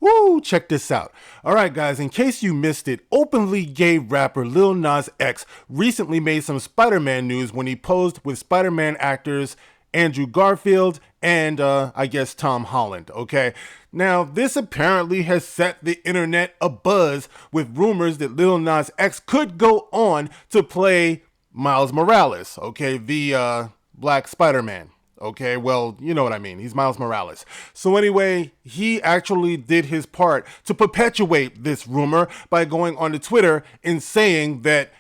Woo, check this out. All right, guys, in case you missed it, openly gay rapper Lil Nas X recently made some Spider-Man news when he posed with Spider-Man actors Andrew Garfield and I guess Tom Holland, okay? Now, this apparently has set the internet abuzz with rumors that Lil Nas X could go on to play Miles Morales, okay? The Black Spider-Man. Okay, well, you know what I mean. He's Miles Morales. So anyway, he actually did his part to perpetuate this rumor by going on to Twitter and saying that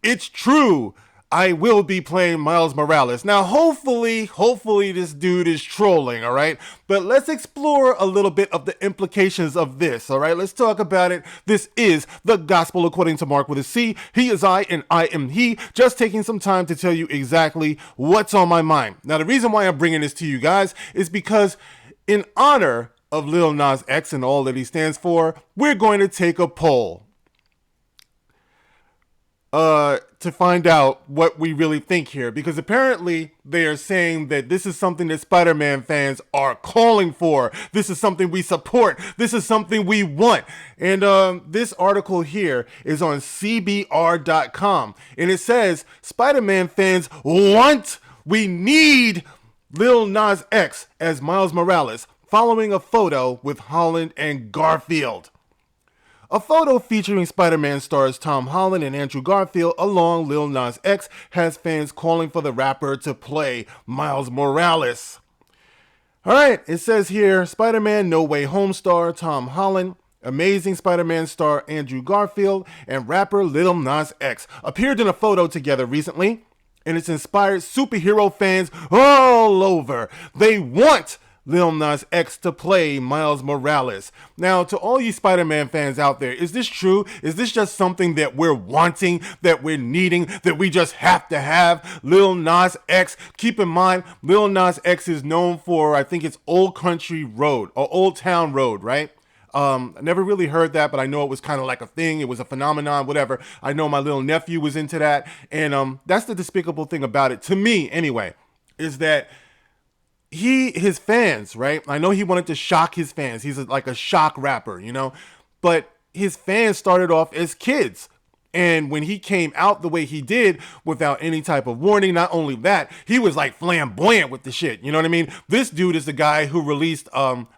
it's true. I will be playing Miles Morales. Now, hopefully this dude is trolling, all right? But let's explore a little bit of the implications of this, all right? Let's talk about it. This is the Gospel According to Mark with a C. He is I and I am he. Just taking some time to tell you exactly what's on my mind. Now, the reason why I'm bringing this to you guys is because in honor of Lil Nas X and all that he stands for, we're going to take a poll. To find out what we really think here, because apparently they are saying that this is something that Spider-Man fans are calling for. This is something we support. This is something we want. And this article here is on CBR.com, and it says Spider-Man fans we need Lil Nas X as Miles Morales, following a photo with Holland and Garfield. A photo featuring Spider-Man stars Tom Holland and Andrew Garfield along Lil Nas X has fans calling for the rapper to play Miles Morales. Alright, it says here, Spider-Man No Way Home star Tom Holland, Amazing Spider-Man star Andrew Garfield, and rapper Lil Nas X appeared in a photo together recently, and it's inspired superhero fans all over. They want Lil Nas X to play Miles Morales. Now, to all you Spider-Man fans out there, is this true? Is this just something that we're wanting, that we're needing, that we just have to have? Lil Nas X. Keep in mind, Lil Nas X is known for, I think it's Old Country Road, or Old Town Road, right? I never really heard that, but I know it was kind of like a thing. It was a phenomenon, whatever. I know my little nephew was into that. And that's the despicable thing about it, to me anyway, is that his fans, right? I know he wanted to shock his fans. He's like a shock rapper, you know? But his fans started off as kids. And when he came out the way he did without any type of warning, not only that, he was like flamboyant with the shit. You know what I mean? This dude is the guy who released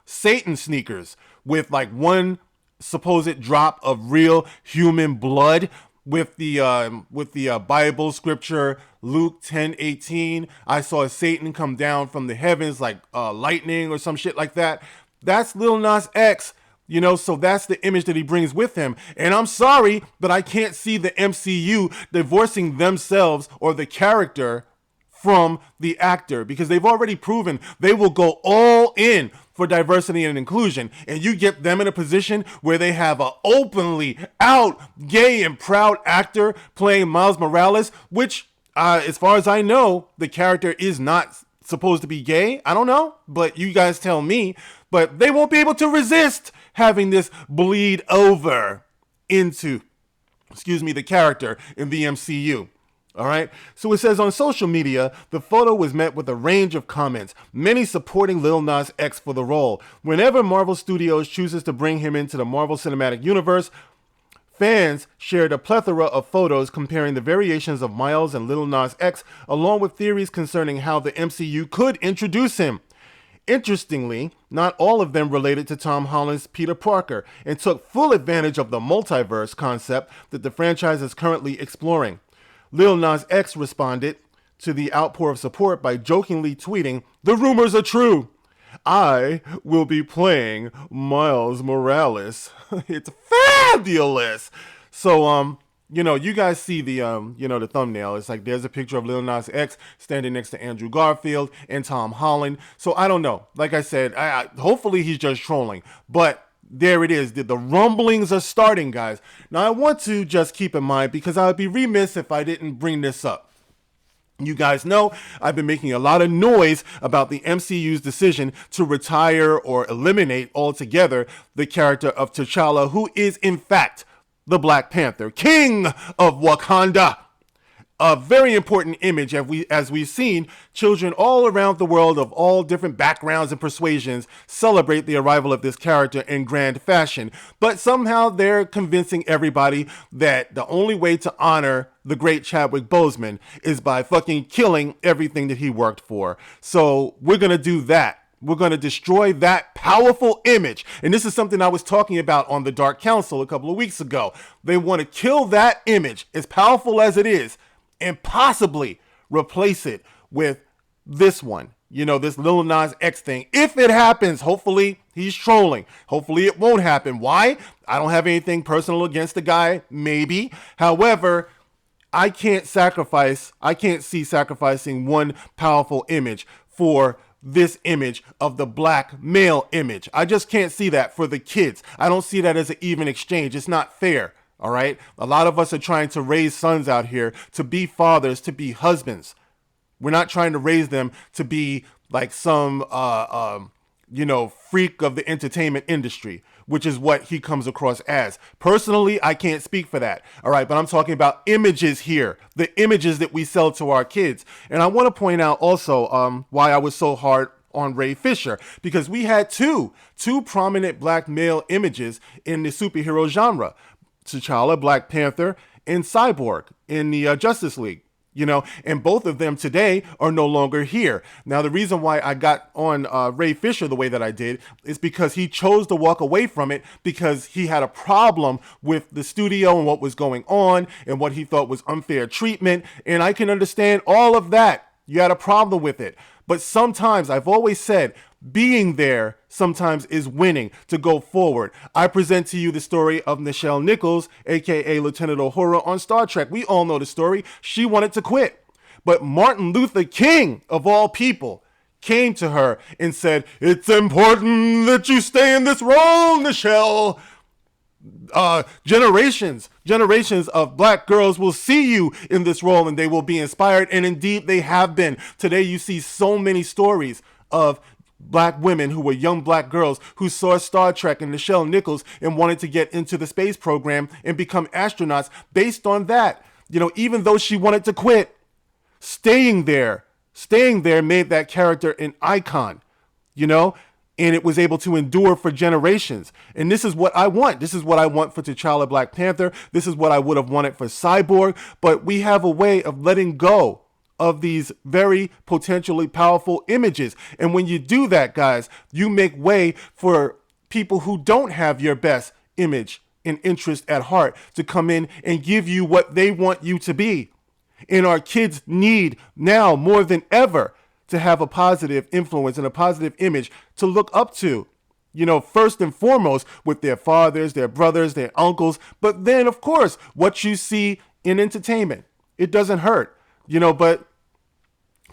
Satan sneakers with like one supposed drop of real human blood with the Bible scripture Luke 10:18. I saw Satan come down from the heavens like lightning or some shit like that. That's Lil Nas X, you know, so that's the image that he brings with him. And I'm sorry, but I can't see the MCU divorcing themselves or the character from the actor, because they've already proven they will go all in for diversity and inclusion, and you get them in a position where they have a openly out gay and proud actor playing Miles Morales, which as far as I know, the character is not supposed to be gay. I don't know, but you guys tell me. But they won't be able to resist having this bleed over into, the character in the MCU. All right. So it says on social media, the photo was met with a range of comments, many supporting Lil Nas X for the role. Whenever Marvel Studios chooses to bring him into the Marvel Cinematic Universe, fans shared a plethora of photos comparing the variations of Miles and Lil Nas X, along with theories concerning how the MCU could introduce him. Interestingly, not all of them related to Tom Holland's Peter Parker and took full advantage of the multiverse concept that the franchise is currently exploring. Lil Nas X responded to the outpour of support by jokingly tweeting, "The rumors are true. I will be playing Miles Morales." It's fabulous. So, you guys see the, the thumbnail. It's like there's a picture of Lil Nas X standing next to Andrew Garfield and Tom Holland. So I don't know. Like I said, hopefully he's just trolling. But there it is. The rumblings are starting, guys. Now, I want to just keep in mind, because I would be remiss if I didn't bring this up. You guys know I've been making a lot of noise about the MCU's decision to retire or eliminate altogether the character of T'Challa, who is, in fact, the Black Panther, King of Wakanda. a very important image. As we've seen, children all around the world of all different backgrounds and persuasions celebrate the arrival of this character in grand fashion. But somehow they're convincing everybody that the only way to honor the great Chadwick Boseman is by fucking killing everything that he worked for. So we're going to do that. We're going to destroy that powerful image. And this is something I was talking about on the Dark Council a couple of weeks ago. They want to kill that image, as powerful as it is, and possibly replace it with this one. You know, this Lil Nas X thing. If it happens, hopefully he's trolling. Hopefully it won't happen. Why? I don't have anything personal against the guy. Maybe. However, I can't see sacrificing one powerful image for this image of the black male image. I just can't see that for the kids. I don't see that as an even exchange. It's not fair. All right. A lot of us are trying to raise sons out here to be fathers, to be husbands. We're not trying to raise them to be like some, freak of the entertainment industry, which is what he comes across as. Personally, I can't speak for that. All right. But I'm talking about images here, the images that we sell to our kids. And I want to point out also why I was so hard on Ray Fisher, because we had two prominent black male images in the superhero genre. T'Challa, Black Panther, and Cyborg in the Justice League, and both of them today are no longer here. Now, the reason why I got on Ray Fisher the way that I did is because he chose to walk away from it because he had a problem with the studio and what was going on and what he thought was unfair treatment. And I can understand all of that. You had a problem with it. But sometimes, I've always said, being there sometimes is winning to go forward. I present to you the story of Nichelle Nichols, aka Lieutenant Uhura on Star Trek. We all know the story. She wanted to quit. But Martin Luther King, of all people, came to her and said, "It's important that you stay in this role, Nichelle. Generations of black girls will see you in this role and they will be inspired." And indeed they have been. Today you see so many stories of black women who were young black girls who saw Star Trek and Nichelle Nichols and wanted to get into the space program and become astronauts based on that. Even though she wanted to quit, staying there made that character an icon, and it was able to endure for generations. And this is what I want. This is what I want for T'Challa, Black Panther. This is what I would have wanted for Cyborg. But we have a way of letting go of these very potentially powerful images. And when you do that, guys, you make way for people who don't have your best image and interest at heart to come in and give you what they want you to be. And our kids need now more than ever to have a positive influence and a positive image to look up to, first and foremost with their fathers, their brothers, their uncles. But then, of course, what you see in entertainment, it doesn't hurt, but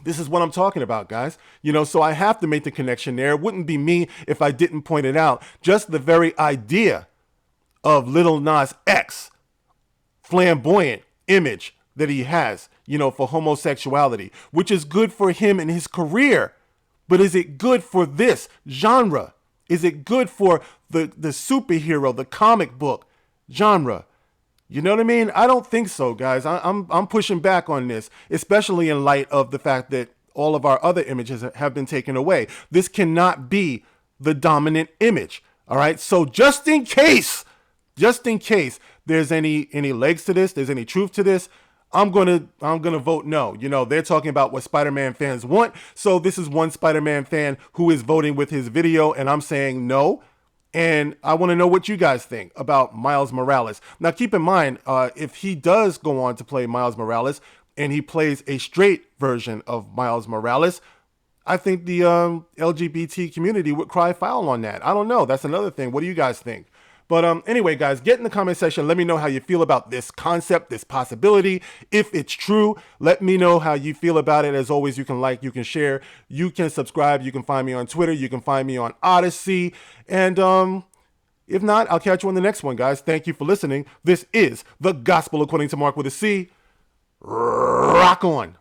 this is what I'm talking about, guys. So I have to make the connection there. It wouldn't be me if I didn't point it out. Just the very idea of Lil Nas X, flamboyant image that he has, for homosexuality, which is good for him and his career. But is it good for this genre? Is it good for the superhero, the comic book genre? You know what I mean? I don't think so, guys. I'm pushing back on this, especially in light of the fact that all of our other images have been taken away. This cannot be the dominant image. All right. So just in case there's any legs to this, there's any truth to this, I'm gonna vote no. They're talking about what Spider-Man fans want. So this is one Spider-Man fan who is voting with his video, and I'm saying no. And I want to know what you guys think about Miles Morales. Now, keep in mind, if he does go on to play Miles Morales and he plays a straight version of Miles Morales, I think the LGBT community would cry foul on that. I don't know. That's another thing. What do you guys think? But anyway, guys, get in the comment section. Let me know how you feel about this concept, this possibility. If it's true, let me know how you feel about it. As always, you can like, you can share, you can subscribe. You can find me on Twitter. You can find me on Odyssey. And if not, I'll catch you on the next one, guys. Thank you for listening. This is The Gospel According to Mark with a C. Rock on.